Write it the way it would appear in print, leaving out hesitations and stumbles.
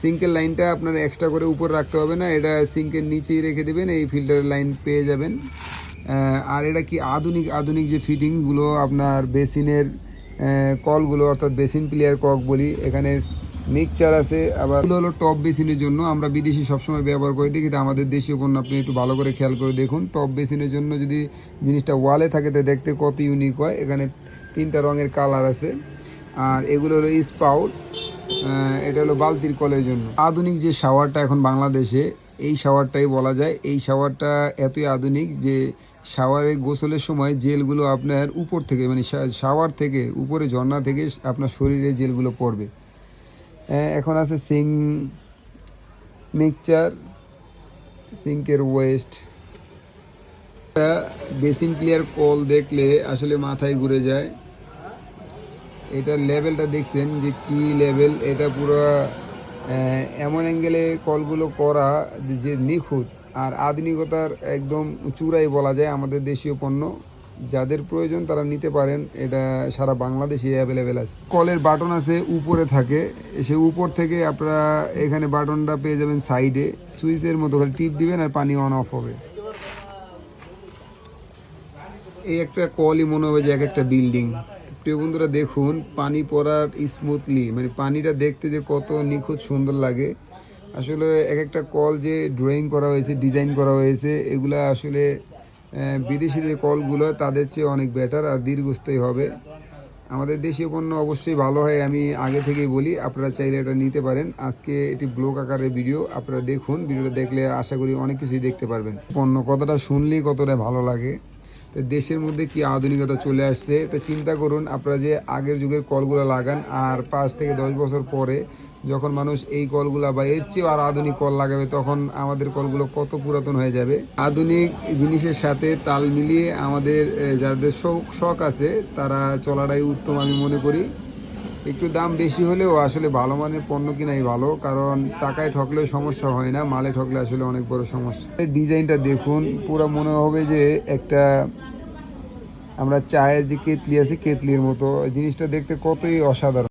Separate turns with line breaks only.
সিঙ্কের লাইনটা আপনার এক্সট্রা করে উপর রাখতে হবে না, এটা সিঙ্কের নিচেই রেখে দেবেন, এই ফিল্টারের লাইন পেয়ে যাবেন। আর এটা কি আধুনিক আধুনিক যে ফিটিংগুলো আপনার বেসিনের কলগুলো, অর্থাৎ বেসিন প্লেয়ার কক বলি, এখানে মিক্সচার আছে। আবার এগুলো হলো টপ বেসিনের জন্য, আমরা বিদেশি সবসময় ব্যবহার করে দিই, কিন্তু আমাদের দেশীয় পণ্য আপনি একটু ভালো করে খেয়াল করে দেখুন। টপ বেসিনের জন্য যদি জিনিসটা ওয়ালে থাকে তো দেখতে কত ইউনিক হয়। এখানে 3টা রঙের কালার আছে। আর এগুলো হলো স্পাউট, এটা হলো বালতির কলের জন্য। আধুনিক যে শাওয়ারটা এখন বাংলাদেশে, এই শাওয়ারটাই বলা যায়। এই শাওয়ারটা এতই আধুনিক যে শাওয়ারে গোসলের সময় জেলগুলো আপনার উপর থেকে, মানে শাওয়ার থেকে উপরে ঝর্ণা থেকে আপনার শরীরে জেলগুলো পড়বে। এখন আছে সিঙ্ক মিক্সচার, সিঙ্কের ওয়েস্ট। বেসিন ক্লিয়ার কল দেখলে আসলে মাথায় ঘুরে যায়। এটার লেভেলটা দেখছেন যে কি লেভেল, এটা পুরো এমন অ্যাঙ্গেলে কলগুলো করা যে নিখুঁত আর আধুনিকতার একদম চূড়াই বলা যায়। আমাদের দেশীয় পণ্য যাদের প্রয়োজন তারা নিতে পারেন, এটা সারা বাংলাদেশে অ্যাভেলেবেল আছে। কলের বাটন আছে উপরে থাকে, সে উপর থেকে আপনারা এখানে বাটনটা পেয়ে যাবেন সাইডে, সুইচের মতো করে টিপ দিবেন আর পানি অন অফ হবে। এই একটা কলই মনে হবে যে এক একটা বিল্ডিং। প্রিয় বন্ধুরা দেখুন পানি পড়ার স্মুথলি, মানে পানিটা দেখতে যে কত নিখুঁত সুন্দর লাগে। আসলে এক একটা কল যে ড্রয়িং করা হয়েছে, ডিজাইন করা হয়েছে, এগুলা আসলে বিদেশি যে কলগুলো তাদের চেয়ে অনেক বেটার আর দীর্ঘস্থায়ী হবে। আমাদের দেশীয় পণ্য অবশ্যই ভালো হয়, আমি আগে থেকেই বলি। আপনারা চাইলে এটা নিতে পারেন। আজকে এটি ব্লগ আকারের ভিডিও, আপনারা দেখুন। ভিডিওটা দেখলে আশা করি অনেক কিছুই দেখতে পারবেন। পণ্য কতটা শুনলেই কতটা ভালো লাগে। তো দেশের মধ্যে কি আধুনিকতা চলে আসছে, তো চিন্তা করুন আপনারা যে আগের যুগের কলগুলো লাগান, আর 5 থেকে 10 বছর পরে যখন মানুষ এই কলগুলা বা এর চেয়েও আর আধুনিক কল লাগাবে, তখন আমাদের কলগুলো কত পুরাতন হয়ে যাবে। আধুনিক জিনিসের সাথে তাল মিলিয়ে আমাদের যাদের শখ আছে তারা চলাটাই উত্তম আমি মনে করি। একটু দাম বেশি হলেও আসলে ভালো মানের পণ্য কিনাই ভালো, কারণ টাকায় ঠকলেও সমস্যা হয় না, মালে ঠকলে আসলে অনেক বড় সমস্যা। ডিজাইনটা দেখুন, পুরো মনে হবে যে একটা আমরা চায়ের যে কেতলি আছে, কেতলির মতো। জিনিসটা দেখতে কতই অসাধারণ।